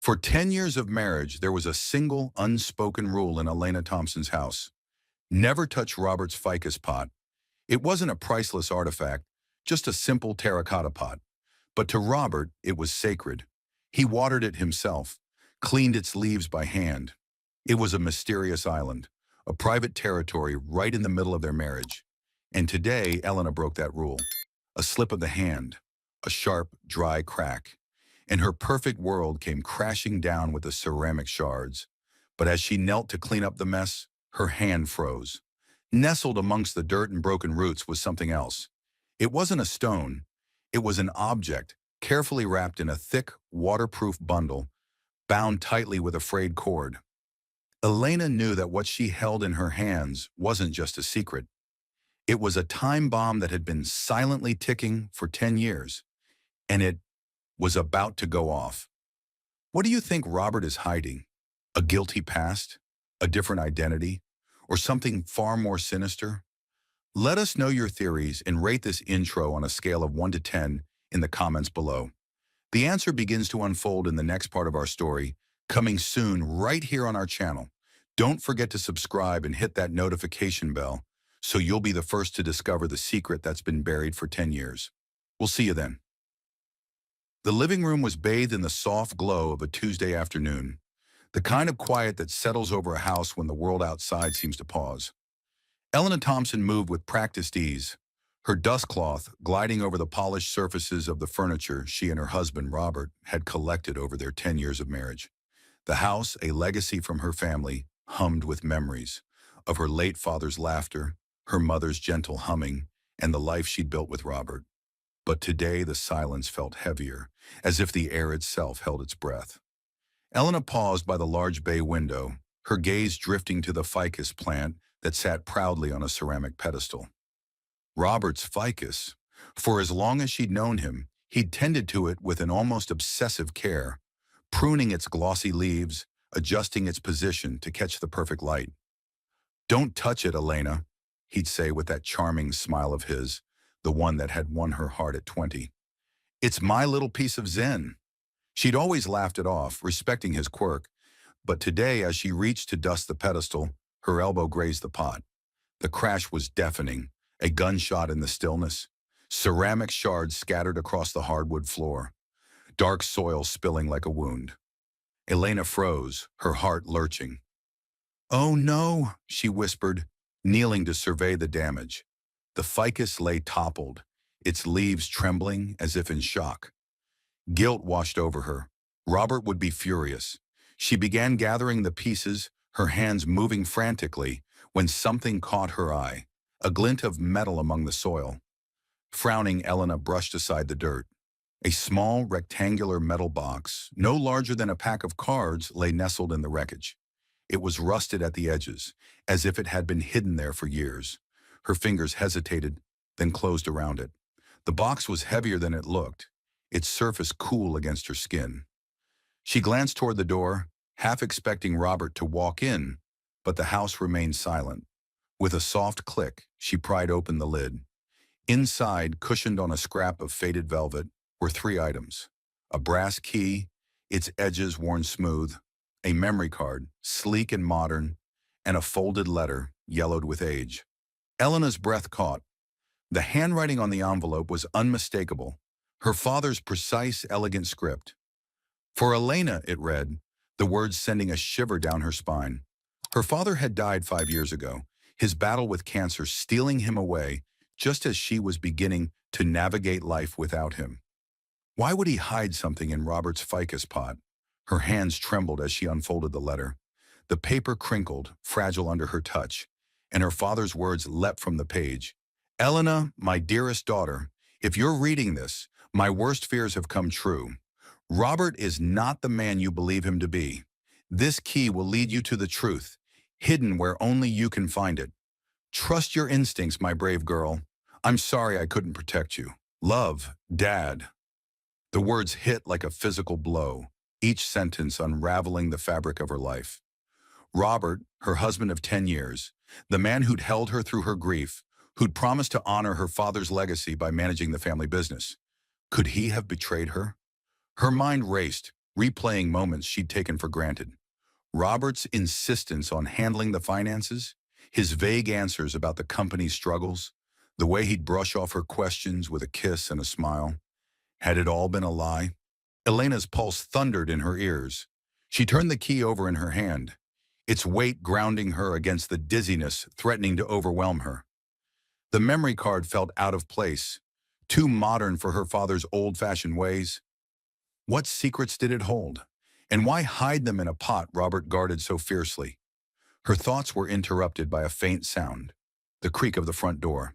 For 10 years of marriage, there was a single unspoken rule in Elena Thompson's house. Never touch Robert's ficus pot. It wasn't a priceless artifact, just a simple terracotta pot. But to Robert, it was sacred. He watered it himself, cleaned its leaves by hand. It was a mysterious island, a private territory right in the middle of their marriage. And today, Elena broke that rule. A slip of the hand, a sharp, dry crack, and her perfect world came crashing down with the ceramic shards. But as she knelt to clean up the mess, her hand froze. Nestled amongst the dirt and broken roots was something else. It wasn't a stone. It was an object, carefully wrapped in a thick, waterproof bundle, bound tightly with a frayed cord. Elena knew that what she held in her hands wasn't just a secret. It was a time bomb that had been silently ticking for 10 years, and it was about to go off. What do you think Robert is hiding? A guilty past? A different identity? Or something far more sinister? Let us know your theories and rate this intro on a scale of 1 to 10 in the comments below. The answer begins to unfold in the next part of our story, coming soon right here on our channel. Don't forget to subscribe and hit that notification bell so you'll be the first to discover the secret that's been buried for 10 years. We'll see you then. The living room was bathed in the soft glow of a Tuesday afternoon, the kind of quiet that settles over a house when the world outside seems to pause. Elena Thompson moved with practiced ease, her dust cloth gliding over the polished surfaces of the furniture she and her husband, Robert, had collected over their 10 years of marriage. The house, a legacy from her family, hummed with memories of her late father's laughter, her mother's gentle humming, and the life she'd built with Robert. But today the silence felt heavier, as if the air itself held its breath. Elena paused by the large bay window, her gaze drifting to the ficus plant that sat proudly on a ceramic pedestal. Robert's ficus. For as long as she'd known him, he'd tended to it with an almost obsessive care, pruning its glossy leaves, adjusting its position to catch the perfect light. "Don't touch it, Elena," he'd say with that charming smile of his, the one that had won her heart at 20. "It's my little piece of zen." She'd always laughed it off, respecting his quirk, but today as she reached to dust the pedestal, her elbow grazed the pot. The crash was deafening, a gunshot in the stillness, ceramic shards scattered across the hardwood floor, dark soil spilling like a wound. Elena froze, her heart lurching. "Oh no," she whispered, kneeling to survey the damage. The ficus lay toppled, its leaves trembling as if in shock. Guilt washed over her. Robert would be furious. She began gathering the pieces, her hands moving frantically, when something caught her eye, a glint of metal among the soil. Frowning, Elena brushed aside the dirt. A small, rectangular metal box, no larger than a pack of cards, lay nestled in the wreckage. It was rusted at the edges, as if it had been hidden there for years. Her fingers hesitated, then closed around it. The box was heavier than it looked, its surface cool against her skin. She glanced toward the door, half expecting Robert to walk in, but the house remained silent. With a soft click, she pried open the lid. Inside, cushioned on a scrap of faded velvet, were 3 items: a brass key, its edges worn smooth, a memory card, sleek and modern, and a folded letter, yellowed with age. Elena's breath caught. The handwriting on the envelope was unmistakable, her father's precise, elegant script. "For Elena," it read, the words sending a shiver down her spine. Her father had died 5 years ago, his battle with cancer stealing him away just as she was beginning to navigate life without him. Why would he hide something in Robert's ficus pot? Her hands trembled as she unfolded the letter. The paper crinkled, fragile under her touch, and her father's words leapt from the page. "Elena, my dearest daughter, if you're reading this, my worst fears have come true. Robert is not the man you believe him to be. This key will lead you to the truth, hidden where only you can find it. Trust your instincts, my brave girl. I'm sorry I couldn't protect you. Love, Dad." The words hit like a physical blow, each sentence unraveling the fabric of her life. Robert, her husband of 10 years, the man who'd held her through her grief, who'd promised to honor her father's legacy by managing the family business. Could he have betrayed her? Her mind raced, replaying moments she'd taken for granted. Robert's insistence on handling the finances, his vague answers about the company's struggles, the way he'd brush off her questions with a kiss and a smile. Had it all been a lie? Elena's pulse thundered in her ears. She turned the key over in her hand, its weight grounding her against the dizziness threatening to overwhelm her. The memory card felt out of place, too modern for her father's old-fashioned ways. What secrets did it hold? And why hide them in a pot Robert guarded so fiercely? Her thoughts were interrupted by a faint sound, the creak of the front door.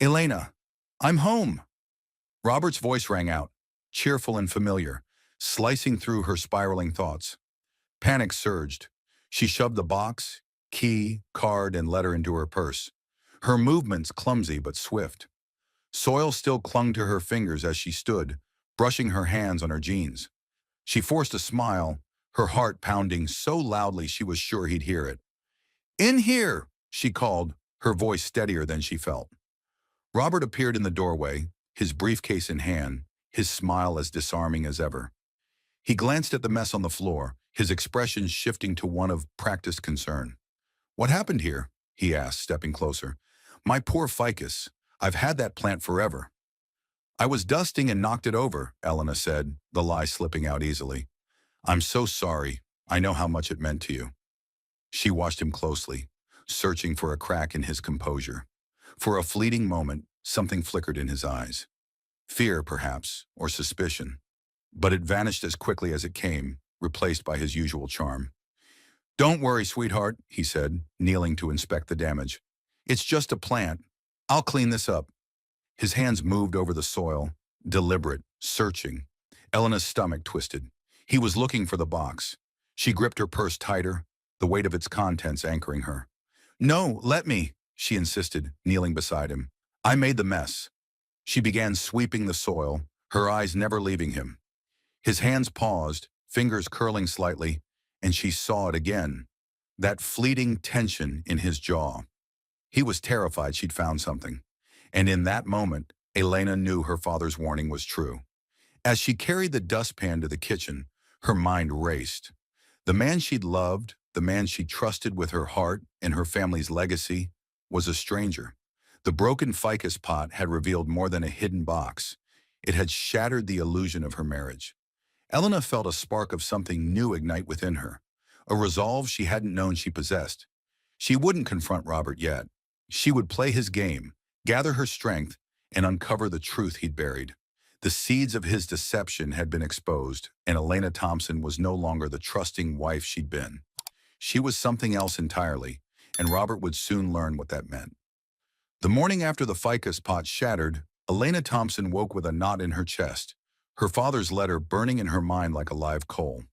"Elena, I'm home!" Robert's voice rang out, cheerful and familiar, slicing through her spiraling thoughts. Panic surged. She shoved the box, key, card, and letter into her purse, her movements clumsy but swift. Soil still clung to her fingers as she stood, brushing her hands on her jeans. She forced a smile, her heart pounding so loudly she was sure he'd hear it. "In here!" she called, her voice steadier than she felt. Robert appeared in the doorway, his briefcase in hand, his smile as disarming as ever. He glanced at the mess on the floor, his expression shifting to one of practiced concern. "What happened here?" he asked, stepping closer. "My poor ficus. I've had that plant forever." "I was dusting and knocked it over," Elena said, the lie slipping out easily. "I'm so sorry. I know how much it meant to you." She watched him closely, searching for a crack in his composure. For a fleeting moment, something flickered in his eyes. Fear, perhaps, or suspicion. But it vanished as quickly as it came, replaced by his usual charm. "Don't worry, sweetheart," he said, kneeling to inspect the damage. "It's just a plant. I'll clean this up." His hands moved over the soil, deliberate, searching. Elena's stomach twisted. He was looking for the box. She gripped her purse tighter, the weight of its contents anchoring her. "No, let me," she insisted, kneeling beside him. "I made the mess." She began sweeping the soil, her eyes never leaving him. His hands paused, fingers curling slightly, and she saw it again, that fleeting tension in his jaw. He was terrified she'd found something. And in that moment, Elena knew her father's warning was true. As she carried the dustpan to the kitchen, her mind raced. The man she'd loved, the man she trusted with her heart and her family's legacy, was a stranger. The broken ficus pot had revealed more than a hidden box. It had shattered the illusion of her marriage. Elena felt a spark of something new ignite within her, a resolve she hadn't known she possessed. She wouldn't confront Robert yet. She would play his game, gather her strength, and uncover the truth he'd buried. The seeds of his deception had been exposed, and Elena Thompson was no longer the trusting wife she'd been. She was something else entirely, and Robert would soon learn what that meant. The morning after the ficus pot shattered, Elena Thompson woke with a knot in her chest, her father's letter burning in her mind like a live coal.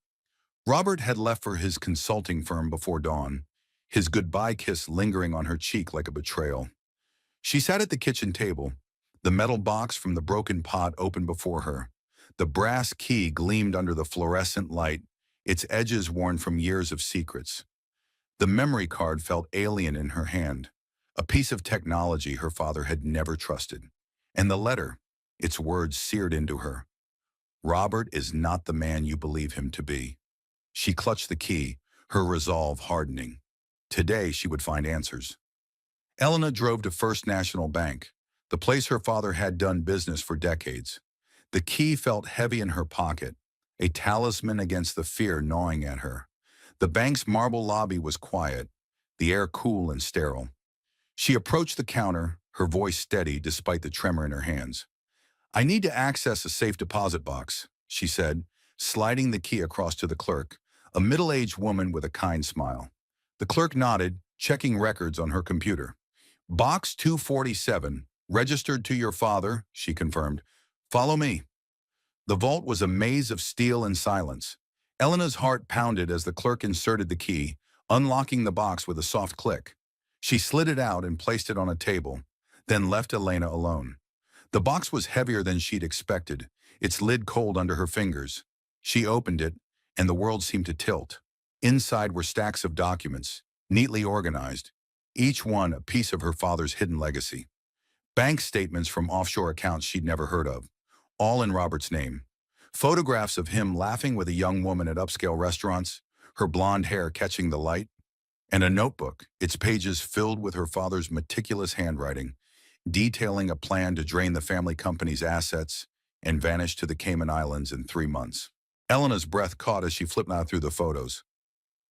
Robert had left for his consulting firm before dawn, his goodbye kiss lingering on her cheek like a betrayal. She sat at the kitchen table, the metal box from the broken pot open before her. The brass key gleamed under the fluorescent light, its edges worn from years of secrets. The memory card felt alien in her hand, a piece of technology her father had never trusted. And the letter, its words seared into her. "Robert is not the man you believe him to be." She clutched the key, her resolve hardening. Today she would find answers. Elena drove to First National Bank, the place her father had done business for decades. The key felt heavy in her pocket, a talisman against the fear gnawing at her. The bank's marble lobby was quiet, the air cool and sterile. She approached the counter, her voice steady despite the tremor in her hands. "I need to access a safe deposit box," she said, sliding the key across to the clerk, a middle-aged woman with a kind smile. The clerk nodded, checking records on her computer. "Box 247, registered to your father," she confirmed. "Follow me." The vault was a maze of steel and silence. Elena's heart pounded as the clerk inserted the key, unlocking the box with a soft click. She slid it out and placed it on a table, then left Elena alone. The box was heavier than she'd expected, its lid cold under her fingers. She opened it, and the world seemed to tilt. Inside were stacks of documents, neatly organized, each one a piece of her father's hidden legacy. Bank statements from offshore accounts she'd never heard of, all in Robert's name. Photographs of him laughing with a young woman at upscale restaurants, her blonde hair catching the light, and a notebook, its pages filled with her father's meticulous handwriting, detailing a plan to drain the family company's assets and vanish to the Cayman Islands in 3 months. Elena's breath caught as she flipped out through the photos.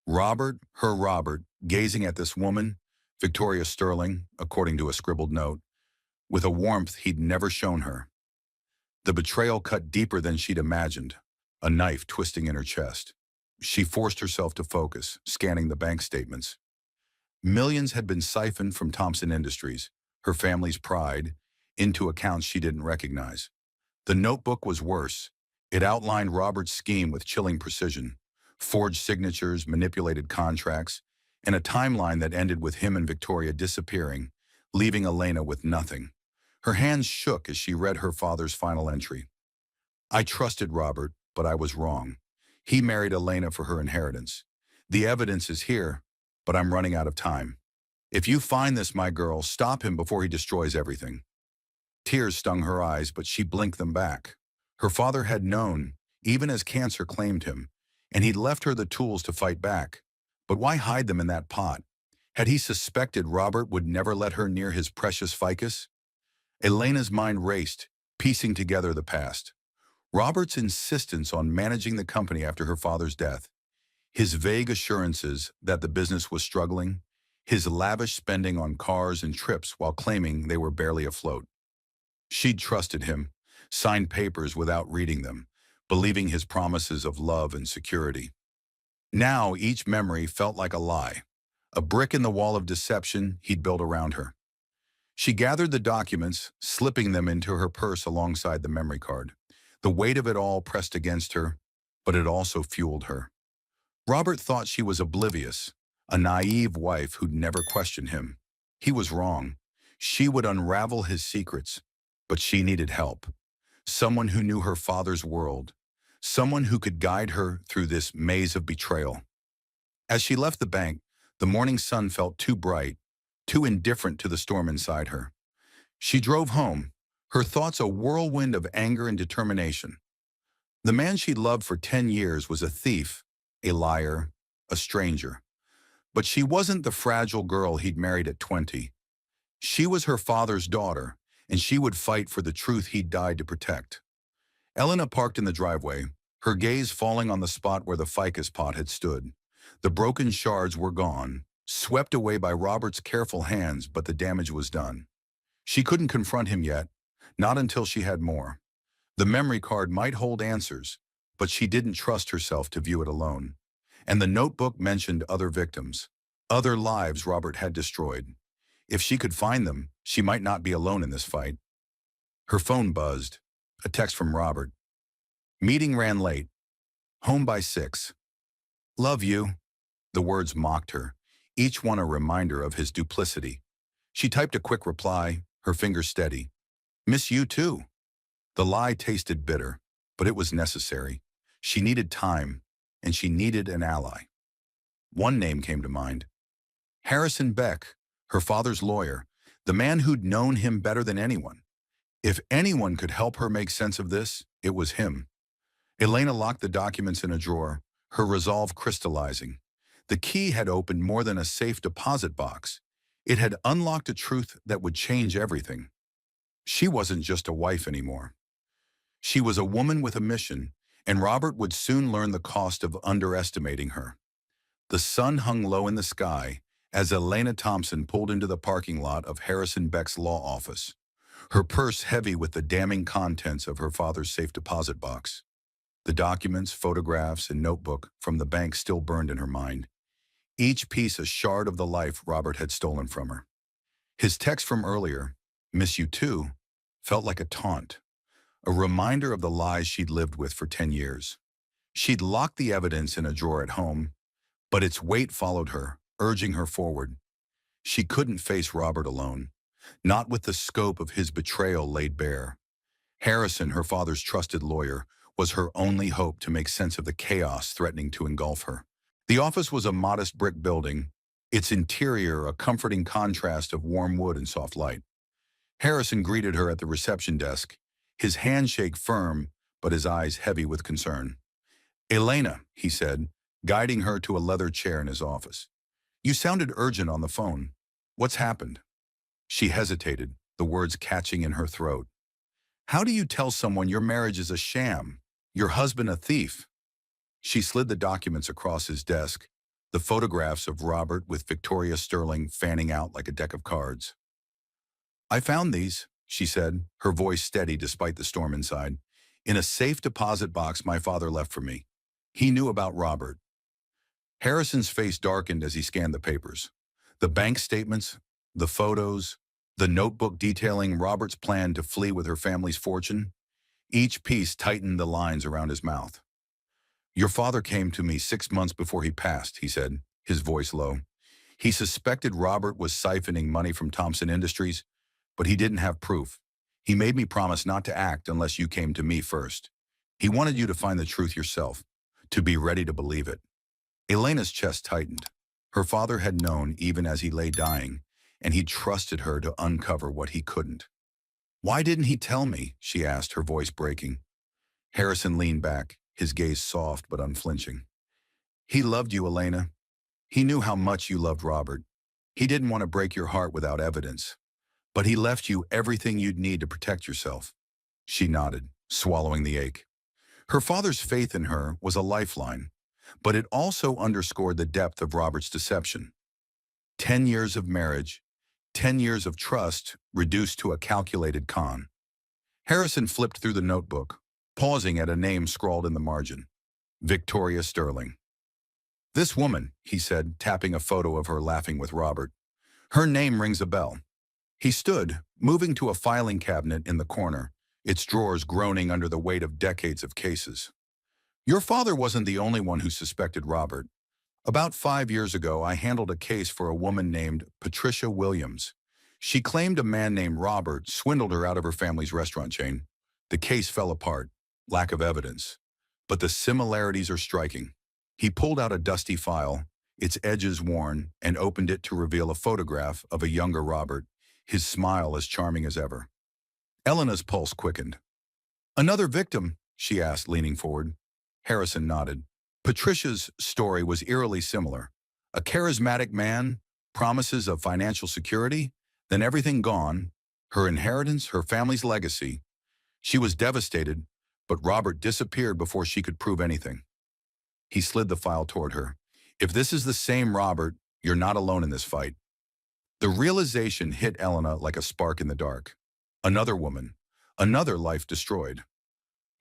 Robert, her Robert, gazing at this woman, Victoria Sterling, according to a scribbled note, with a warmth he'd never shown her. The betrayal cut deeper than she'd imagined, a knife twisting in her chest. She forced herself to focus, scanning the bank statements. Millions had been siphoned from Thompson Industries, her family's pride, into accounts she didn't recognize. The notebook was worse. It outlined Robert's scheme with chilling precision, forged signatures, manipulated contracts, and a timeline that ended with him and Victoria disappearing, leaving Elena with nothing. Her hands shook as she read her father's final entry. I trusted Robert, but I was wrong. He married Elena for her inheritance. The evidence is here, but I'm running out of time. If you find this, my girl, stop him before he destroys everything. Tears stung her eyes, but she blinked them back. Her father had known, even as cancer claimed him, and he'd left her the tools to fight back. But why hide them in that pot? Had he suspected Robert would never let her near his precious ficus? Elena's mind raced, piecing together the past. Robert's insistence on managing the company after her father's death, his vague assurances that the business was struggling, his lavish spending on cars and trips while claiming they were barely afloat. She'd trusted him, signed papers without reading them, believing his promises of love and security. Now each memory felt like a lie, a brick in the wall of deception he'd built around her. She gathered the documents, slipping them into her purse alongside the memory card. The weight of it all pressed against her, but it also fueled her. Robert thought she was oblivious, a naive wife who'd never questioned him. He was wrong. She would unravel his secrets, but she needed help. Someone who knew her father's world, someone who could guide her through this maze of betrayal. As she left the bank, the morning sun felt too bright, too indifferent to the storm inside her. She drove home, her thoughts a whirlwind of anger and determination. The man she'd loved for 10 years was a thief, a liar, a stranger. But she wasn't the fragile girl he'd married at 20. She was her father's daughter, and she would fight for the truth he'd died to protect. Elena parked in the driveway, her gaze falling on the spot where the ficus pot had stood. The broken shards were gone, swept away by Robert's careful hands, but the damage was done. She couldn't confront him yet, not until she had more. The memory card might hold answers, but she didn't trust herself to view it alone. And the notebook mentioned other victims, other lives Robert had destroyed. If she could find them, she might not be alone in this fight. Her phone buzzed, a text from Robert. Meeting ran late. Home by 6. Love you. The words mocked her, each one a reminder of his duplicity. She typed a quick reply, her fingers steady. Miss you too. The lie tasted bitter, but it was necessary. She needed time, and she needed an ally. One name came to mind. Harrison Beck, her father's lawyer, the man who'd known him better than anyone. If anyone could help her make sense of this, it was him. Elena locked the documents in a drawer, her resolve crystallizing. The key had opened more than a safe deposit box. It had unlocked a truth that would change everything. She wasn't just a wife anymore. She was a woman with a mission, and Robert would soon learn the cost of underestimating her. The sun hung low in the sky as Elena Thompson pulled into the parking lot of Harrison Beck's law office, her purse heavy with the damning contents of her father's safe deposit box. The documents, photographs, and notebook from the bank still burned in her mind, each piece a shard of the life Robert had stolen from her. His text from earlier, "Miss you too," felt like a taunt, a reminder of the lies she'd lived with for 10 years. She'd locked the evidence in a drawer at home, but its weight followed her, urging her forward. She couldn't face Robert alone, not with the scope of his betrayal laid bare. Harrison, her father's trusted lawyer, was her only hope to make sense of the chaos threatening to engulf her. The office was a modest brick building, its interior a comforting contrast of warm wood and soft light. Harrison greeted her at the reception desk, his handshake firm but his eyes heavy with concern. "Elena," he said, guiding her to a leather chair in his office. "You sounded urgent on the phone. What's happened?" She hesitated, the words catching in her throat. "How do you tell someone your marriage is a sham? Your husband a thief?" She slid the documents across his desk, the photographs of Robert with Victoria Sterling fanning out like a deck of cards. "I found these," she said, her voice steady despite the storm inside, "in a safe deposit box my father left for me. He knew about Robert." Harrison's face darkened as he scanned the papers. The bank statements, the photos, the notebook detailing Robert's plan to flee with her family's fortune. Each piece tightened the lines around his mouth. "Your father came to me 6 months before he passed," he said, his voice low. "He suspected Robert was siphoning money from Thompson Industries, but he didn't have proof. He made me promise not to act unless you came to me first. He wanted you to find the truth yourself, to be ready to believe it." Elena's chest tightened. Her father had known even as he lay dying, and he trusted her to uncover what he couldn't. "Why didn't he tell me?" she asked, her voice breaking. Harrison leaned back, his gaze soft but unflinching. "He loved you, Elena. He knew how much you loved Robert. He didn't want to break your heart without evidence. But he left you everything you'd need to protect yourself." She nodded, swallowing the ache. Her father's faith in her was a lifeline, but it also underscored the depth of Robert's deception. 10 years of marriage, 10 years of trust reduced to a calculated con. Harrison flipped through the notebook, pausing at a name scrawled in the margin. Victoria Sterling. "This woman," he said, tapping a photo of her laughing with Robert. "Her name rings a bell." He stood, moving to a filing cabinet in the corner, its drawers groaning under the weight of decades of cases. "Your father wasn't the only one who suspected Robert. About 5 years ago, I handled a case for a woman named Patricia Williams. She claimed a man named Robert swindled her out of her family's restaurant chain. The case fell apart. Lack of evidence. But the similarities are striking." He pulled out a dusty file, its edges worn, and opened it to reveal a photograph of a younger Robert, his smile as charming as ever. Elena's pulse quickened. "Another victim?" she asked, leaning forward. Harrison nodded. Patricia's story was eerily similar. A charismatic man, promises of financial security, then everything gone, her inheritance, her family's legacy. She was devastated, but Robert disappeared before she could prove anything. He slid the file toward her. "If this is the same Robert, you're not alone in this fight." The realization hit Elena like a spark in the dark. Another woman, another life destroyed.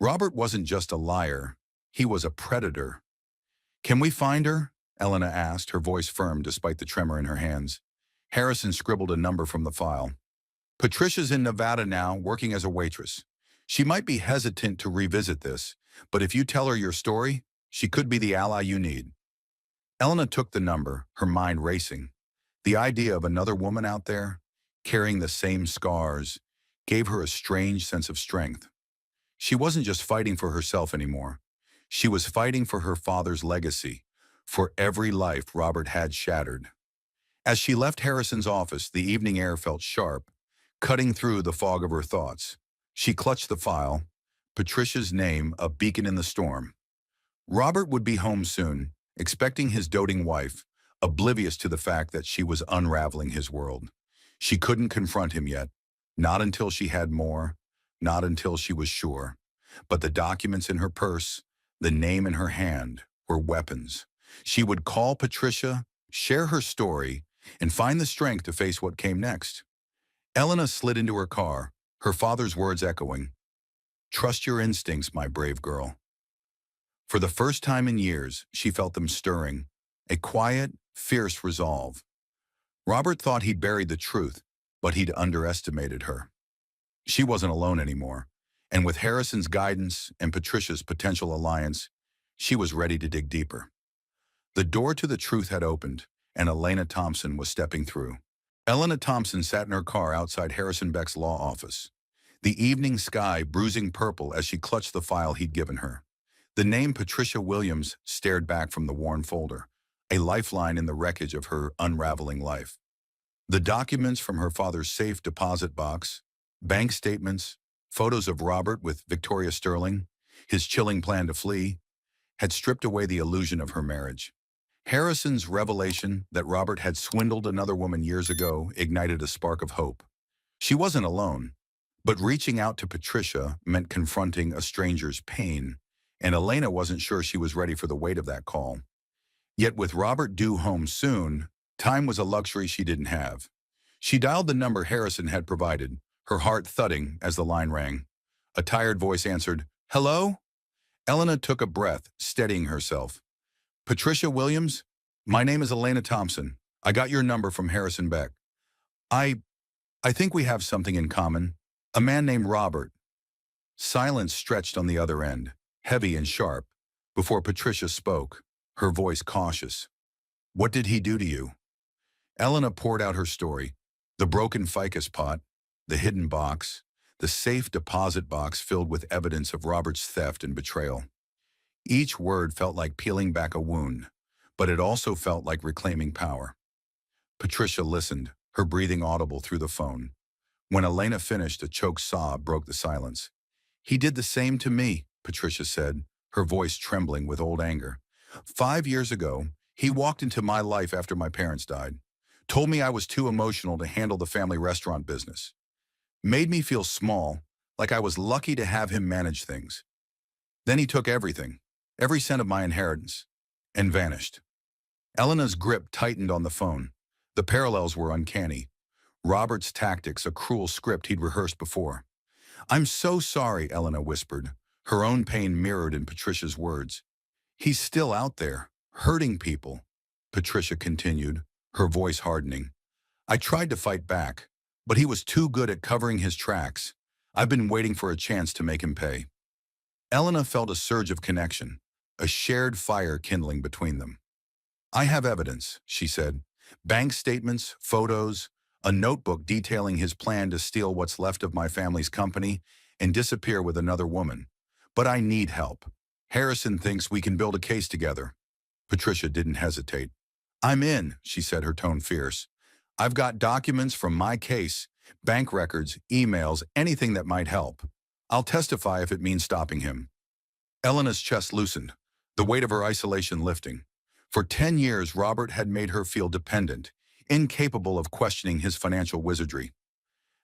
Robert wasn't just a liar, he was a predator. "Can we find her?" Elena asked, her voice firm despite the tremor in her hands. Harrison scribbled a number from the file. "Patricia's in Nevada now, working as a waitress. She might be hesitant to revisit this, but if you tell her your story, she could be the ally you need." Elena took the number, her mind racing. The idea of another woman out there, carrying the same scars, gave her a strange sense of strength. She wasn't just fighting for herself anymore. She was fighting for her father's legacy, for every life Robert had shattered. As she left Harrison's office, the evening air felt sharp, cutting through the fog of her thoughts. She clutched the file, Patricia's name a beacon in the storm. Robert would be home soon, expecting his doting wife, oblivious to the fact that she was unraveling his world. She couldn't confront him yet, not until she had more, not until she was sure. But the documents in her purse, the name in her hand, were weapons. She would call Patricia, share her story, and find the strength to face what came next. Elena slid into her car, her father's words echoing, "Trust your instincts, my brave girl." For the first time in years, she felt them stirring, a quiet, fierce resolve. Robert thought he'd buried the truth, but he'd underestimated her. She wasn't alone anymore, and with Harrison's guidance and Patricia's potential alliance, she was ready to dig deeper. The door to the truth had opened, and Elena Thompson was stepping through. Elena Thompson sat in her car outside Harrison Beck's law office, the evening sky bruising purple as she clutched the file he'd given her. The name Patricia Williams stared back from the worn folder, a lifeline in the wreckage of her unraveling life. The documents from her father's safe deposit box, bank statements, photos of Robert with Victoria Sterling, His chilling plan to flee had stripped away the illusion of her marriage. Harrison's revelation that Robert had swindled another woman years ago ignited a spark of hope. She wasn't alone, but reaching out to Patricia meant confronting a stranger's pain, and Elena wasn't sure she was ready for the weight of that call. Yet with Robert due home soon, time was a luxury she didn't have. She dialed the number Harrison had provided, her heart thudding as the line rang. A tired voice answered, "Hello?" Elena took a breath, steadying herself. "Patricia Williams? My name is Elena Thompson. I got your number from Harrison Beck. I think we have something in common. A man named Robert." Silence stretched on the other end, heavy and sharp, before Patricia spoke, her voice cautious. "What did he do to you?" Elena poured out her story. The broken ficus pot, the hidden box, the safe deposit box filled with evidence of Robert's theft and betrayal. Each word felt like peeling back a wound, but it also felt like reclaiming power. Patricia listened, her breathing audible through the phone. When Elena finished, a choked sob broke the silence. "He did the same to me," Patricia said, her voice trembling with old anger. 5 years ago, he walked into my life after my parents died, told me I was too emotional to handle the family restaurant business, made me feel small, like I was lucky to have him manage things. Then he took everything, every cent of my inheritance, and vanished. Elena's grip tightened on the phone. The parallels were uncanny. Robert's tactics, a cruel script he'd rehearsed before. "I'm so sorry," Elena whispered, her own pain mirrored in Patricia's words. "He's still out there, hurting people," Patricia continued, her voice hardening. "I tried to fight back, but he was too good at covering his tracks. I've been waiting for a chance to make him pay." Elena felt a surge of connection, a shared fire kindling between them. "I have evidence," she said. "Bank statements, photos, a notebook detailing his plan to steal what's left of my family's company and disappear with another woman. But I need help. Harrison thinks we can build a case together." Patricia didn't hesitate. "I'm in," she said, her tone fierce. "I've got documents from my case, bank records, emails, anything that might help. I'll testify if it means stopping him." Elena's chest loosened, the weight of her isolation lifting. For 10 years, Robert had made her feel dependent, incapable of questioning his financial wizardry.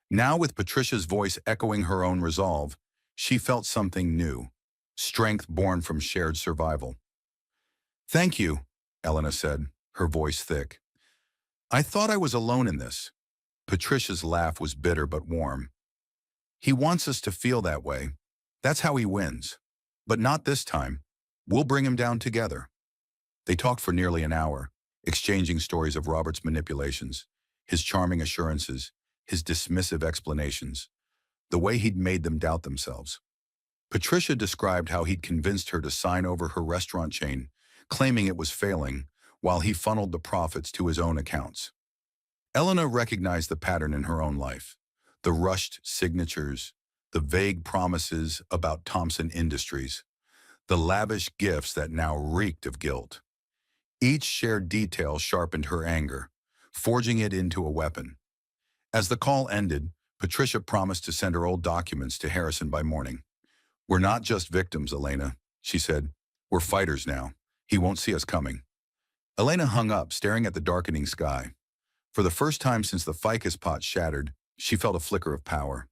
Now, with Patricia's voice echoing her own resolve, she felt something new, strength born from shared survival. "Thank you," Elena said, her voice thick. "I thought I was alone in this." Patricia's laugh was bitter but warm. "He wants us to feel that way. That's how he wins. But not this time. We'll bring him down together." They talked for nearly an hour, exchanging stories of Robert's manipulations, his charming assurances, his dismissive explanations, the way he'd made them doubt themselves. Patricia described how he'd convinced her to sign over her restaurant chain, claiming it was failing, while he funneled the profits to his own accounts. Elena recognized the pattern in her own life. The rushed signatures, the vague promises about Thompson Industries, the lavish gifts that now reeked of guilt. Each shared detail sharpened her anger, forging it into a weapon. As the call ended, Patricia promised to send her old documents to Harrison by morning. "We're not just victims, Elena," she said. "We're fighters now. He won't see us coming." Elena hung up, staring at the darkening sky. For the first time since the ficus pot shattered, she felt a flicker of power.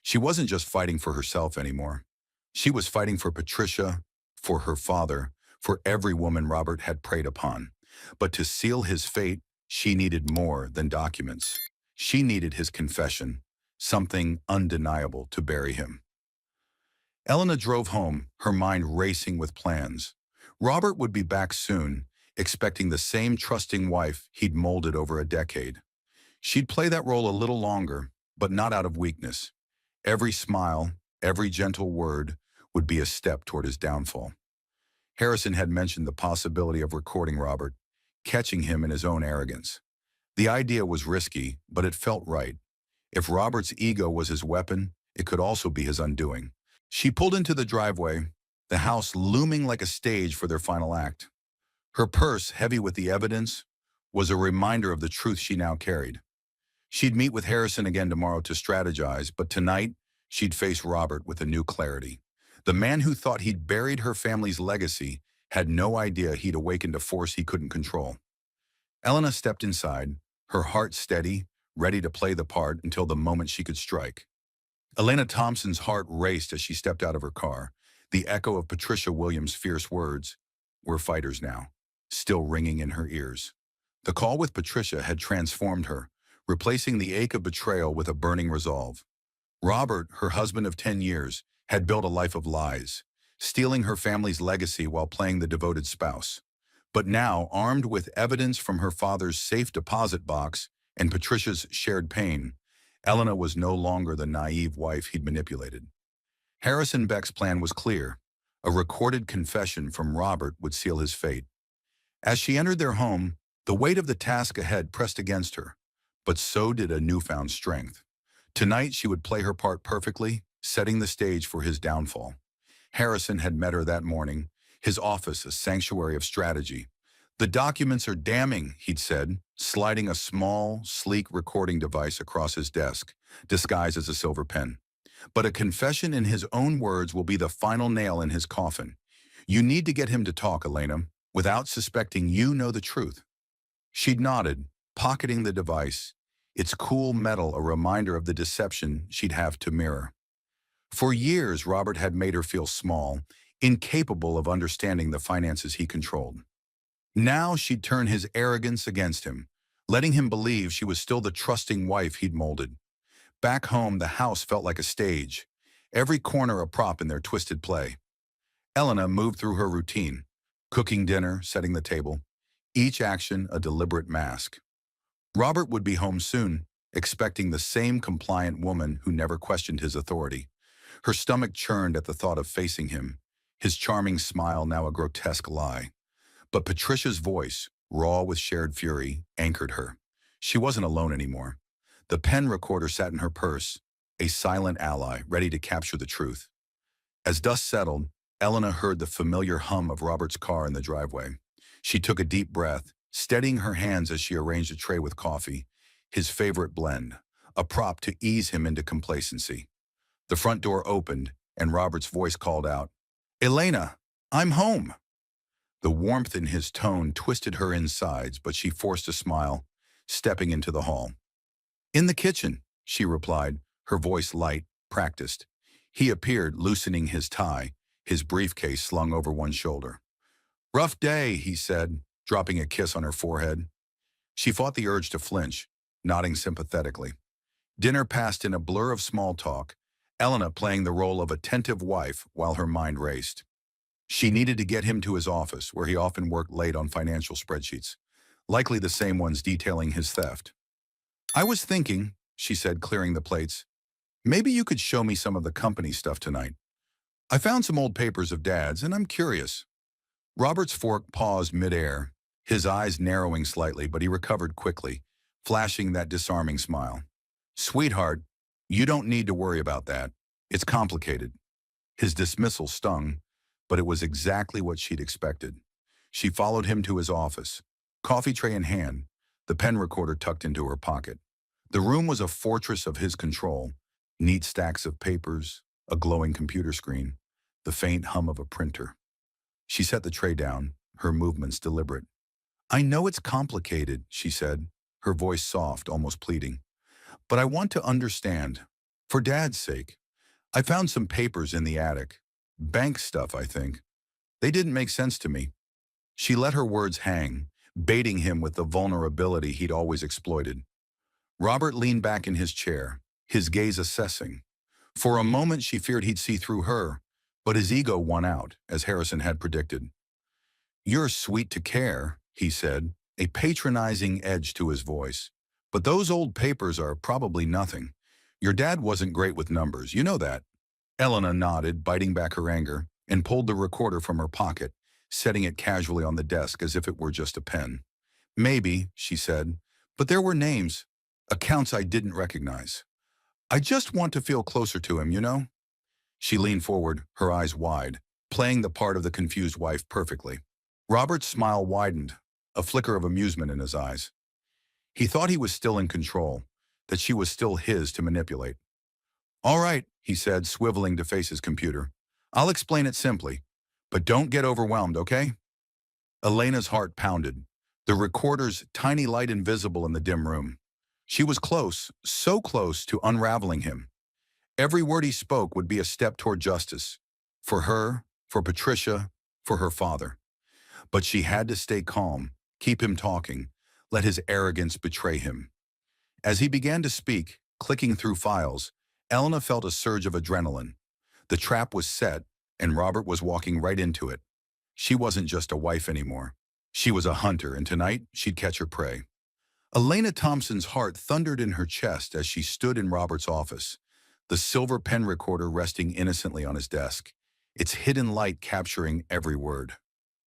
She wasn't just fighting for herself anymore. She was fighting for Patricia, for her father, for every woman Robert had preyed upon. But to seal his fate, she needed more than documents. She needed his confession, something undeniable to bury him. Elena drove home, her mind racing with plans. Robert would be back soon, expecting the same trusting wife he'd molded over a decade. She'd play that role a little longer, but not out of weakness. Every smile, every gentle word would be a step toward his downfall. Harrison had mentioned the possibility of recording Robert, catching him in his own arrogance. The idea was risky, but it felt right. If Robert's ego was his weapon, it could also be his undoing. She pulled into the driveway, the house looming like a stage for their final act. Her purse, heavy with the evidence, was a reminder of the truth she now carried. She'd meet with Harrison again tomorrow to strategize, but tonight, she'd face Robert with a new clarity. The man who thought he'd buried her family's legacy had no idea he'd awakened a force he couldn't control. Elena stepped inside, her heart steady, ready to play the part until the moment she could strike. Elena Thompson's heart raced as she stepped out of her car, the echo of Patricia Williams' fierce words, "We're fighters now," still ringing in her ears. The call with Patricia had transformed her, replacing the ache of betrayal with a burning resolve. Robert, her husband of 10 years, had built a life of lies, stealing her family's legacy while playing the devoted spouse. But now, armed with evidence from her father's safe deposit box and Patricia's shared pain, Elena was no longer the naive wife he'd manipulated. Harrison Beck's plan was clear. A recorded confession from Robert would seal his fate. As she entered their home, the weight of the task ahead pressed against her, but so did a newfound strength. Tonight she would play her part perfectly, setting the stage for his downfall. Harrison had met her that morning, his office a sanctuary of strategy. "The documents are damning," he'd said, sliding a small, sleek recording device across his desk, disguised as a silver pen. "But a confession in his own words will be the final nail in his coffin. You need to get him to talk, Elena, without suspecting you know the truth." She'd nodded, pocketing the device, its cool metal a reminder of the deception she'd have to mirror. For years, Robert had made her feel small, incapable of understanding the finances he controlled. Now she'd turn his arrogance against him, letting him believe she was still the trusting wife he'd molded. Back home, the house felt like a stage, every corner a prop in their twisted play. Elena moved through her routine, cooking dinner, setting the table, each action a deliberate mask. Robert would be home soon, expecting the same compliant woman who never questioned his authority. Her stomach churned at the thought of facing him, his charming smile now a grotesque lie. But Patricia's voice, raw with shared fury, anchored her. She wasn't alone anymore. The pen recorder sat in her purse, a silent ally ready to capture the truth. As dust settled, Elena heard the familiar hum of Robert's car in the driveway. She took a deep breath, steadying her hands as she arranged a tray with coffee, his favorite blend, a prop to ease him into complacency. The front door opened, and Robert's voice called out, "Elena, I'm home." The warmth in his tone twisted her insides, but she forced a smile, stepping into the hall. "In the kitchen," she replied, her voice light, practiced. He appeared, loosening his tie, his briefcase slung over one shoulder. "Rough day," he said, dropping a kiss on her forehead. She fought the urge to flinch, nodding sympathetically. Dinner passed in a blur of small talk, Elena playing the role of attentive wife while her mind raced. She needed to get him to his office, where he often worked late on financial spreadsheets, likely the same ones detailing his theft. "I was thinking," she said, clearing the plates, "maybe you could show me some of the company stuff tonight. I found some old papers of Dad's, and I'm curious." Robert's fork paused midair, his eyes narrowing slightly, but he recovered quickly, flashing that disarming smile. "Sweetheart, you don't need to worry about that. It's complicated." His dismissal stung, but it was exactly what she'd expected. She followed him to his office, coffee tray in hand, the pen recorder tucked into her pocket. The room was a fortress of his control, neat stacks of papers, a glowing computer screen, the faint hum of a printer. She set the tray down, her movements deliberate. "I know it's complicated," she said, her voice soft, almost pleading. "But I want to understand. For Dad's sake. I found some papers in the attic. Bank stuff, I think. They didn't make sense to me." She let her words hang, baiting him with the vulnerability he'd always exploited. Robert leaned back in his chair, his gaze assessing. For a moment she feared he'd see through her, but his ego won out, as Harrison had predicted. "You're sweet to care," he said, a patronizing edge to his voice. "But those old papers are probably nothing. Your dad wasn't great with numbers, you know that." Elena nodded, biting back her anger, and pulled the recorder from her pocket, setting it casually on the desk as if it were just a pen. "Maybe," she said, "but there were names, accounts I didn't recognize. I just want to feel closer to him, you know?" She leaned forward, her eyes wide, playing the part of the confused wife perfectly. Robert's smile widened, a flicker of amusement in his eyes. He thought he was still in control, that she was still his to manipulate. "All right," he said, swiveling to face his computer. I'll explain it simply, but don't get overwhelmed, okay? Elena's heart pounded, the recorder's tiny light invisible in the dim room. She was close, so close to unraveling him. Every word he spoke would be a step toward justice. For her, for Patricia, for her father. But she had to stay calm, keep him talking, let his arrogance betray him. As he began to speak, clicking through files, Elena felt a surge of adrenaline. The trap was set, and Robert was walking right into it. She wasn't just a wife anymore. She was a hunter, and tonight she'd catch her prey. Elena Thompson's heart thundered in her chest as she stood in Robert's office, the silver pen recorder resting innocently on his desk, its hidden light capturing every word.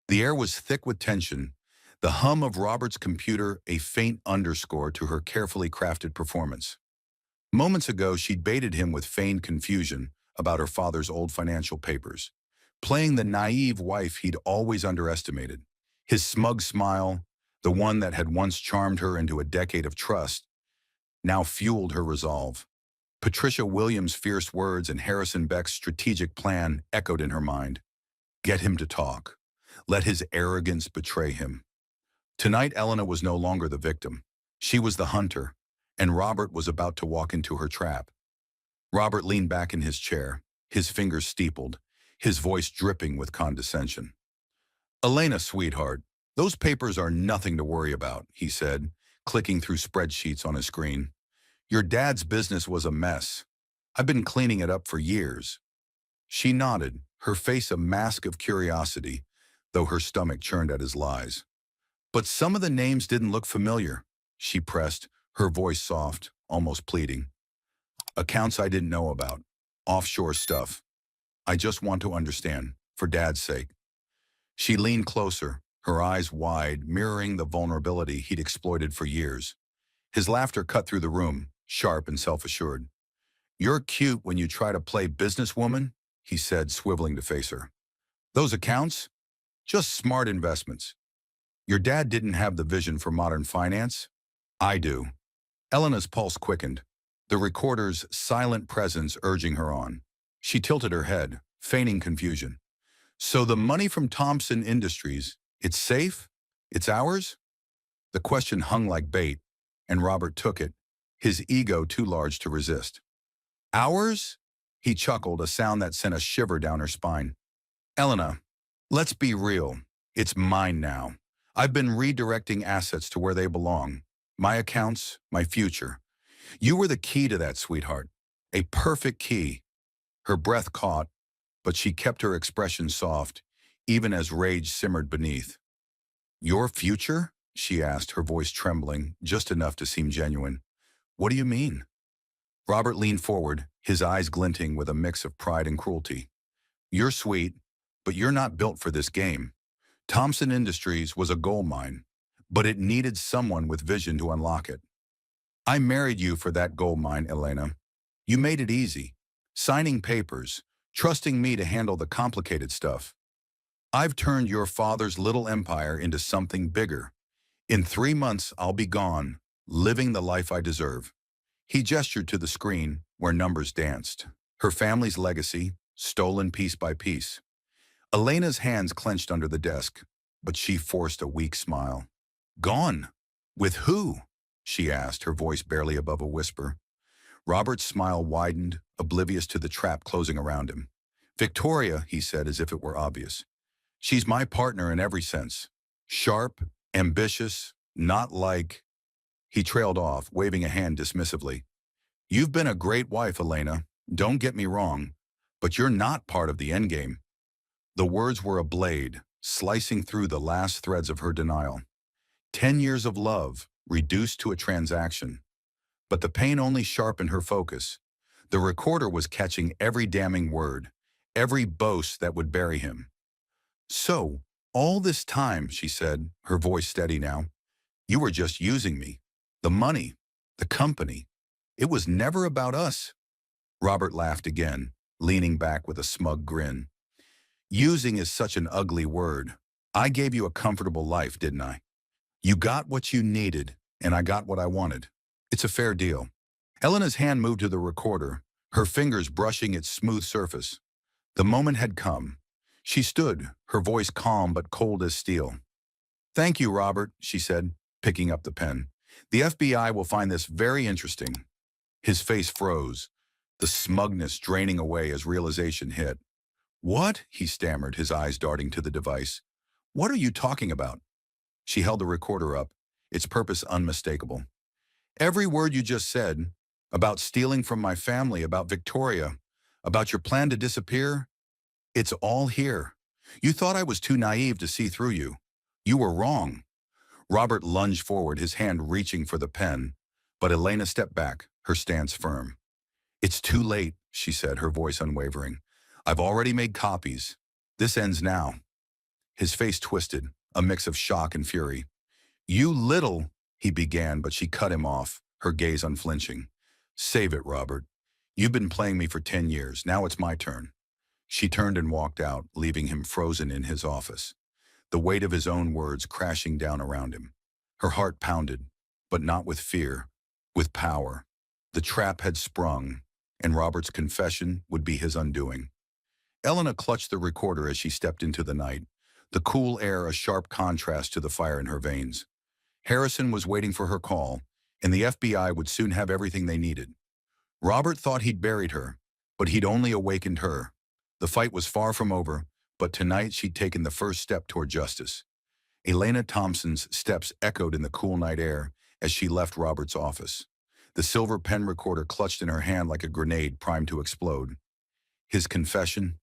The air was thick with tension, the hum of Robert's computer a faint underscore to her carefully crafted performance. Moments ago, she'd baited him with feigned confusion about her father's old financial papers, playing the naive wife he'd always underestimated. His smug smile, the one that had once charmed her into a decade of trust, now fueled her resolve. Patricia Williams' fierce words and Harrison Beck's strategic plan echoed in her mind. Get him to talk. Let his arrogance betray him. Tonight, Elena was no longer the victim. She was the hunter, and Robert was about to walk into her trap. Robert leaned back in his chair, his fingers steepled, his voice dripping with condescension. Elena, sweetheart, those papers are nothing to worry about, he said, clicking through spreadsheets on his screen. Your dad's business was a mess. I've been cleaning it up for years. She nodded, her face a mask of curiosity, though her stomach churned at his lies. But some of the names didn't look familiar, she pressed, her voice soft, almost pleading. Accounts I didn't know about. Offshore stuff. I just want to understand, for Dad's sake. She leaned closer, her eyes wide, mirroring the vulnerability he'd exploited for years. His laughter cut through the room, sharp and self-assured. You're cute when you try to play businesswoman, he said, swiveling to face her. Those accounts? Just smart investments. Your dad didn't have the vision for modern finance. I do. Elena's pulse quickened, the recorder's silent presence urging her on. She tilted her head, feigning confusion. So the money from Thompson Industries, it's safe? It's ours? The question hung like bait, and Robert took it, his ego too large to resist. Ours? He chuckled, a sound that sent a shiver down her spine. Elena, let's be real. It's mine now. I've been redirecting assets to where they belong. My accounts, my future. You were the key to that, sweetheart. A perfect key. Her breath caught, but she kept her expression soft, even as rage simmered beneath. Your future? She asked, her voice trembling, just enough to seem genuine. What do you mean? Robert leaned forward, his eyes glinting with a mix of pride and cruelty. You're sweet, but you're not built for this game. Thompson Industries was a gold mine, but it needed someone with vision to unlock it. I married you for that gold mine, Elena. You made it easy, signing papers, trusting me to handle the complicated stuff. I've turned your father's little empire into something bigger. In 3 months, I'll be gone, living the life I deserve. He gestured to the screen where numbers danced. Her family's legacy, stolen piece by piece. Elena's hands clenched under the desk, but she forced a weak smile. Gone? With who? She asked, her voice barely above a whisper. Robert's smile widened, oblivious to the trap closing around him. Victoria, he said as if it were obvious. She's my partner in every sense. Sharp, ambitious, not like... He trailed off, waving a hand dismissively. You've been a great wife, Elena. Don't get me wrong, but you're not part of the endgame. The words were a blade, slicing through the last threads of her denial. 10 years of love, reduced to a transaction. But the pain only sharpened her focus. The recorder was catching every damning word, every boast that would bury him. So, all this time, she said, her voice steady now, you were just using me. The money, the company. It was never about us. Robert laughed again, leaning back with a smug grin. Using is such an ugly word. I gave you a comfortable life, didn't I? You got what you needed, and I got what I wanted. It's a fair deal. Elena's hand moved to the recorder, her fingers brushing its smooth surface. The moment had come. She stood, her voice calm but cold as steel. "Thank you, Robert," she said, picking up the pen. "The FBI will find this very interesting." His face froze, the smugness draining away as realization hit. "What?" he stammered, his eyes darting to the device. "What are you talking about?" She held the recorder up, its purpose unmistakable. "Every word you just said, about stealing from my family, about Victoria, about your plan to disappear, it's all here. You thought I was too naive to see through you. You were wrong." Robert lunged forward, his hand reaching for the pen, but Elena stepped back, her stance firm. "It's too late," she said, her voice unwavering. "I've already made copies. This ends now." His face twisted, a mix of shock and fury. "You little," he began, but she cut him off, her gaze unflinching. "Save it, Robert. You've been playing me for 10 years. Now it's my turn." She turned and walked out, leaving him frozen in his office, the weight of his own words crashing down around him. Her heart pounded, but not with fear, with power. The trap had sprung, and Robert's confession would be his undoing. Elena clutched the recorder as she stepped into the night, the cool air a sharp contrast to the fire in her veins. Harrison was waiting for her call, and the FBI would soon have everything they needed. Robert thought he'd buried her, but he'd only awakened her. The fight was far from over, but tonight she'd taken the first step toward justice. Elena Thompson's steps echoed in the cool night air as she left Robert's office, the silver pen recorder clutched in her hand like a grenade primed to explode. His confession?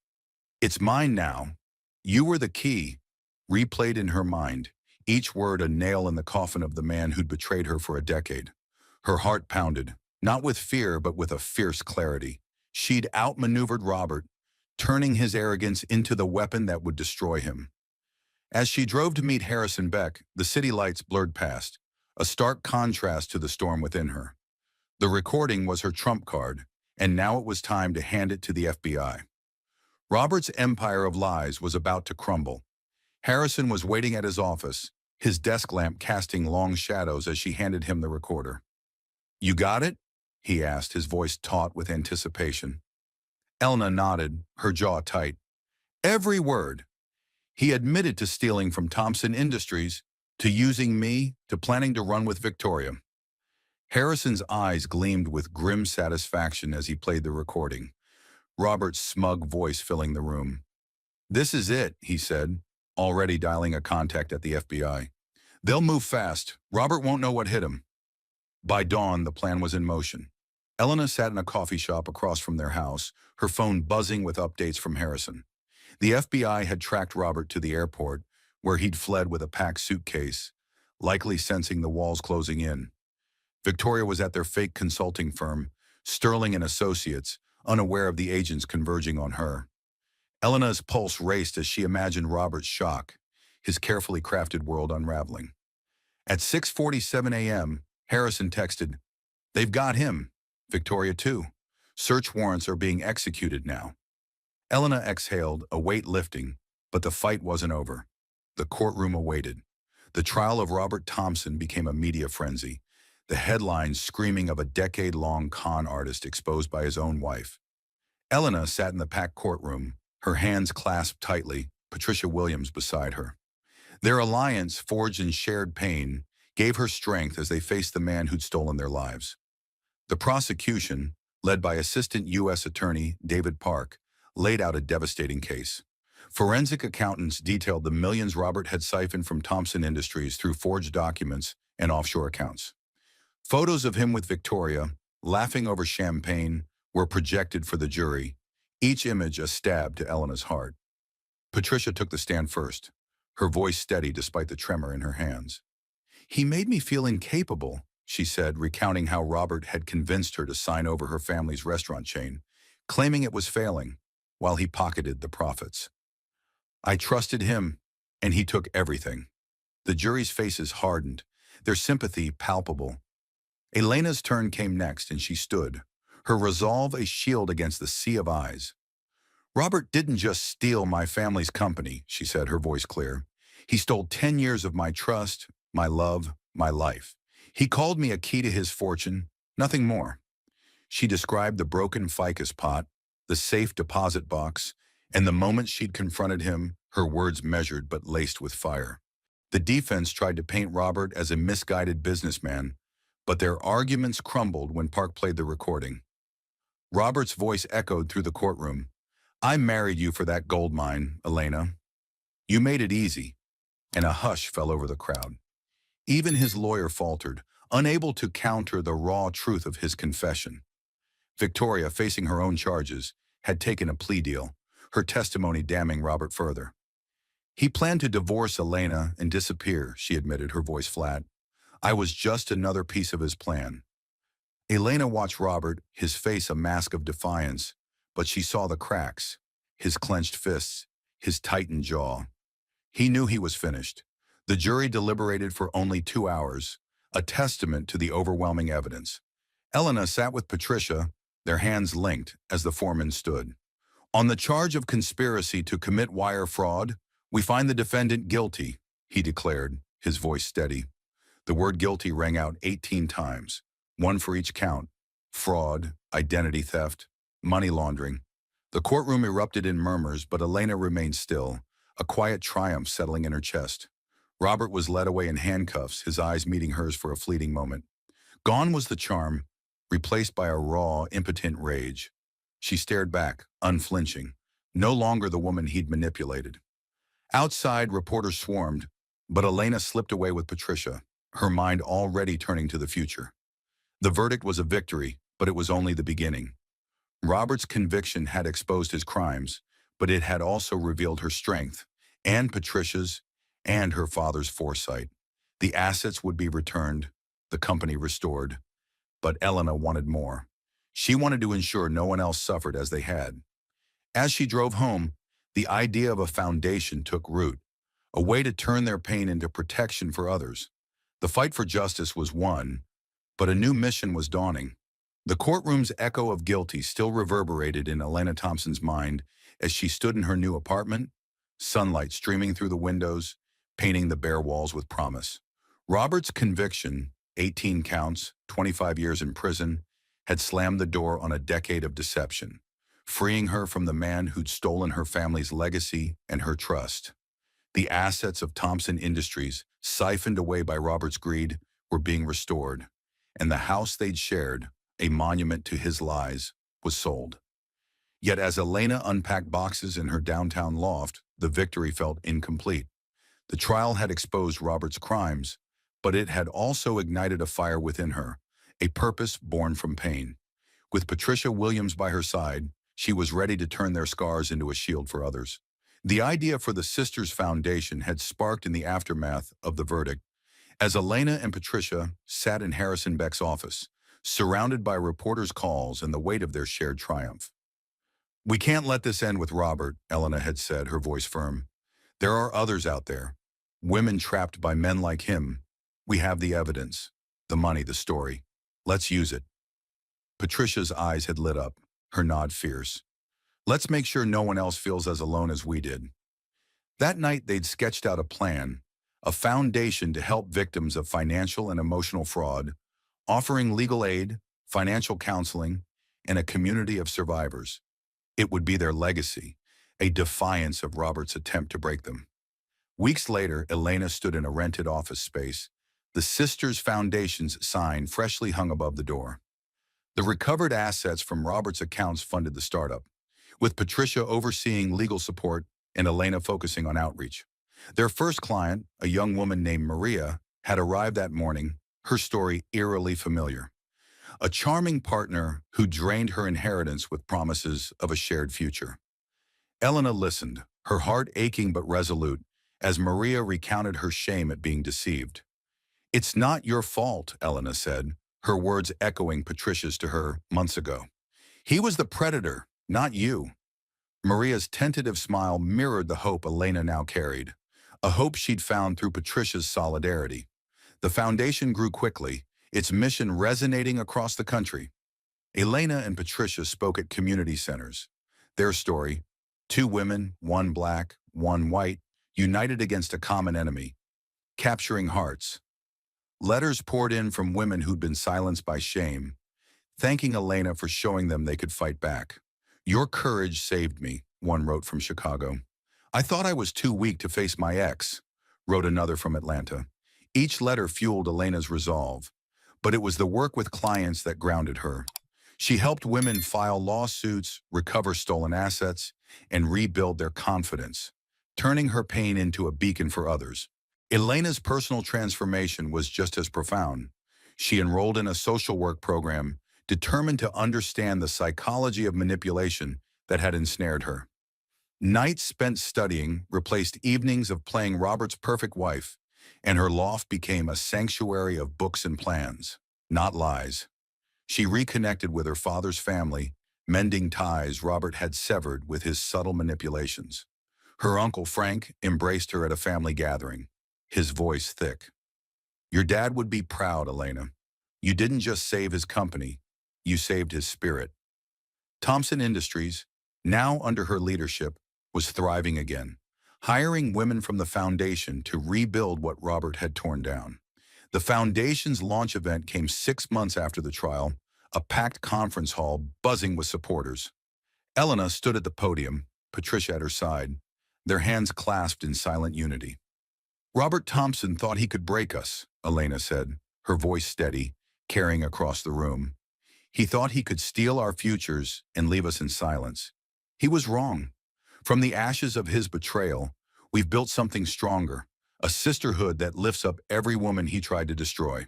"It's mine now. You were the key," replayed in her mind, each word a nail in the coffin of the man who'd betrayed her for a decade. Her heart pounded, not with fear but with a fierce clarity. She'd outmaneuvered Robert, turning his arrogance into the weapon that would destroy him. As she drove to meet Harrison Beck, the city lights blurred past, a stark contrast to the storm within her. The recording was her trump card, and now it was time to hand it to the FBI. Robert's empire of lies was about to crumble. Harrison was waiting at his office, his desk lamp casting long shadows as she handed him the recorder. "You got it?" he asked, his voice taut with anticipation. Elena nodded, her jaw tight. "Every word. He admitted to stealing from Thompson Industries, to using me, to planning to run with Victoria." Harrison's eyes gleamed with grim satisfaction as he played the recording, Robert's smug voice filling the room. "This is it," he said, already dialing a contact at the FBI. "They'll move fast. Robert won't know what hit him." By dawn, the plan was in motion. Elena sat in a coffee shop across from their house, her phone buzzing with updates from Harrison. The FBI had tracked Robert to the airport, where he'd fled with a packed suitcase, likely sensing the walls closing in. Victoria was at their fake consulting firm, Sterling and Associates, unaware of the agents converging on her. Elena's pulse raced as she imagined Robert's shock, his carefully crafted world unraveling. At 6:47 a.m., Harrison texted, "They've got him. Victoria too. Search warrants are being executed now." Elena exhaled, a weight lifting, but the fight wasn't over. The courtroom awaited. The trial of Robert Thompson became a media frenzy, the headlines screaming of a decade-long con artist exposed by his own wife. Elena sat in the packed courtroom, her hands clasped tightly, Patricia Williams beside her. Their alliance, forged in shared pain, gave her strength as they faced the man who'd stolen their lives. The prosecution, led by Assistant U.S. Attorney David Park, laid out a devastating case. Forensic accountants detailed the millions Robert had siphoned from Thompson Industries through forged documents and offshore accounts. Photos of him with Victoria, laughing over champagne, were projected for the jury, each image a stab to Elena's heart. Patricia took the stand first, her voice steady despite the tremor in her hands. "He made me feel incapable," she said, recounting how Robert had convinced her to sign over her family's restaurant chain, claiming it was failing, while he pocketed the profits. "I trusted him, and he took everything." The jury's faces hardened, their sympathy palpable. Elena's turn came next, and she stood, her resolve a shield against the sea of eyes. "Robert didn't just steal my family's company," she said, her voice clear. "He stole 10 years of my trust, my love, my life. He called me a key to his fortune, nothing more." She described the broken ficus pot, the safe deposit box, And the moment she'd confronted him, her words measured but laced with fire. The defense tried to paint Robert as a misguided businessman, but their arguments crumbled when Park played the recording. Robert's voice echoed through the courtroom. "I married you for that gold mine, Elena. You made it easy." And a hush fell over the crowd. Even his lawyer faltered, unable to counter the raw truth of his confession. Victoria, facing her own charges, had taken a plea deal, her testimony damning Robert further. "He planned to divorce Elena and disappear," she admitted, her voice flat. "I was just another piece of his plan." Elena watched Robert, his face a mask of defiance, but she saw the cracks, his clenched fists, his tightened jaw. He knew he was finished. The jury deliberated for only 2 hours, a testament to the overwhelming evidence. Elena sat with Patricia, their hands linked, as the foreman stood. "On the charge of conspiracy to commit wire fraud, we find the defendant guilty," he declared, his voice steady. The word guilty rang out 18 times, one for each count: fraud, identity theft, money laundering. The courtroom erupted in murmurs, but Elena remained still, a quiet triumph settling in her chest. Robert was led away in handcuffs, his eyes meeting hers for a fleeting moment. Gone was the charm, replaced by a raw, impotent rage. She stared back, unflinching, no longer the woman he'd manipulated. Outside, reporters swarmed, but Elena slipped away with Patricia, her mind already turning to the future. The verdict was a victory, but it was only the beginning. Robert's conviction had exposed his crimes, but it had also revealed her strength, and Patricia's, and her father's foresight. The assets would be returned, the company restored, but Elena wanted more. She wanted to ensure no one else suffered as they had. As she drove home, the idea of a foundation took root, a way to turn their pain into protection for others. The fight for justice was won, but a new mission was dawning. The courtroom's echo of guilty still reverberated in Elena Thompson's mind as she stood in her new apartment, sunlight streaming through the windows, painting the bare walls with promise. Robert's conviction, 18 counts, 25 years in prison, had slammed the door on a decade of deception, freeing her from the man who'd stolen her family's legacy and her trust. The assets of Thompson Industries, siphoned away by Robert's greed, were being restored, and the house they'd shared, a monument to his lies, was sold. Yet as Elena unpacked boxes in her downtown loft, the victory felt incomplete. The trial had exposed Robert's crimes, but it had also ignited a fire within her, a purpose born from pain. With Patricia Williams by her side, she was ready to turn their scars into a shield for others. The idea for the Sisters Foundation had sparked in the aftermath of the verdict, as Elena and Patricia sat in Harrison Beck's office, surrounded by reporters' calls and the weight of their shared triumph. "We can't let this end with Robert," Elena had said, her voice firm. "There are others out there, women trapped by men like him. We have the evidence, the money, the story. Let's use it." Patricia's eyes had lit up, her nod fierce. "Let's make sure no one else feels as alone as we did." That night they'd sketched out a plan, a foundation to help victims of financial and emotional fraud, offering legal aid, financial counseling, and a community of survivors. It would be their legacy, a defiance of Robert's attempt to break them. Weeks later, Elena stood in a rented office space, the Sisters Foundation's sign freshly hung above the door. The recovered assets from Robert's accounts funded the startup, with Patricia overseeing legal support and Elena focusing on outreach. Their first client, a young woman named Maria, had arrived that morning, her story eerily familiar. A charming partner who drained her inheritance with promises of a shared future. Elena listened, her heart aching but resolute, as Maria recounted her shame at being deceived. "It's not your fault," Elena said, her words echoing Patricia's to her months ago. "He was the predator, not you." Maria's tentative smile mirrored the hope Elena now carried, a hope she'd found through Patricia's solidarity. The foundation grew quickly, its mission resonating across the country. Elena and Patricia spoke at community centers. Their story, two women, one black, one white, united against a common enemy, capturing hearts. Letters poured in from women who'd been silenced by shame, thanking Elena for showing them they could fight back. "Your courage saved me," one wrote from Chicago. I thought I was too weak to face my ex, wrote another from Atlanta. Each letter fueled Elena's resolve, but it was the work with clients that grounded her. She helped women file lawsuits, recover stolen assets, and rebuild their confidence, turning her pain into a beacon for others. Elena's personal transformation was just as profound. She enrolled in a social work program, determined to understand the psychology of manipulation that had ensnared her. Nights spent studying replaced evenings of playing Robert's perfect wife, and her loft became a sanctuary of books and plans, not lies. She reconnected with her father's family, mending ties Robert had severed with his subtle manipulations. Her uncle Frank embraced her at a family gathering, his voice thick. Your dad would be proud, Elena. You didn't just save his company, you saved his spirit. Thompson Industries, now under her leadership, was thriving again, hiring women from the foundation to rebuild what Robert had torn down. The foundation's launch event came 6 months after the trial, a packed conference hall buzzing with supporters. Elena stood at the podium, Patricia at her side, their hands clasped in silent unity. Robert Thompson thought he could break us, Elena said, her voice steady, carrying across the room. He thought he could steal our futures and leave us in silence. He was wrong. From the ashes of his betrayal, we've built something stronger, a sisterhood that lifts up every woman he tried to destroy.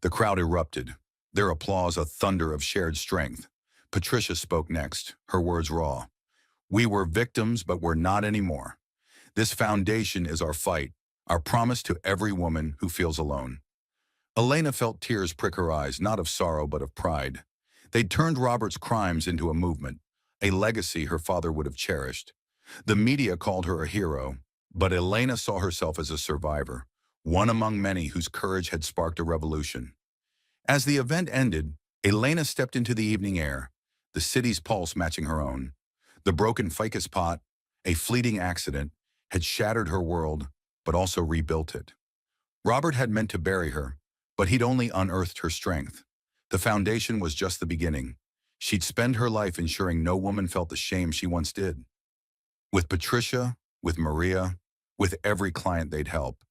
The crowd erupted, their applause a thunder of shared strength. Patricia spoke next, her words raw. We were victims, but we're not anymore. This foundation is our fight, our promise to every woman who feels alone. Elena felt tears prick her eyes, not of sorrow but of pride. They'd turned Robert's crimes into a movement, a legacy her father would have cherished. The media called her a hero, but Elena saw herself as a survivor, one among many whose courage had sparked a revolution. As the event ended, Elena stepped into the evening air, the city's pulse matching her own. The broken ficus pot, a fleeting accident, had shattered her world, but also rebuilt it. Robert had meant to bury her, but he'd only unearthed her strength. The foundation was just the beginning. She'd spend her life ensuring no woman felt the shame she once did. With Patricia, with Maria, with every client they'd help,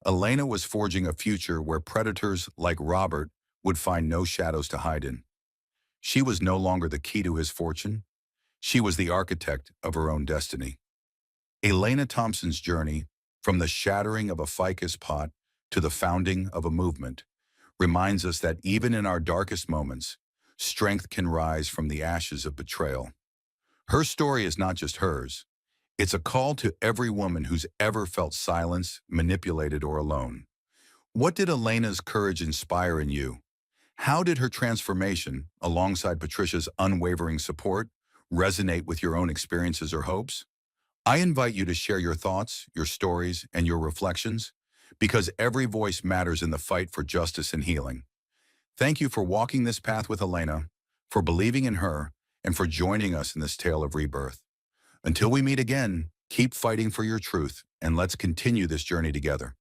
Elena was forging a future where predators like Robert would find no shadows to hide in. She was no longer the key to his fortune. She was the architect of her own destiny. Elena Thompson's journey, from the shattering of a ficus pot to the founding of a movement, reminds us that even in our darkest moments, strength can rise from the ashes of betrayal. Her story is not just hers. It's a call to every woman who's ever felt silenced, manipulated, or alone. What did Elena's courage inspire in you? How did her transformation, alongside Patricia's unwavering support, resonate with your own experiences or hopes? I invite you to share your thoughts, your stories, and your reflections, because every voice matters in the fight for justice and healing. Thank you for walking this path with Elena, for believing in her, and for joining us in this tale of rebirth. Until we meet again, keep fighting for your truth, and let's continue this journey together.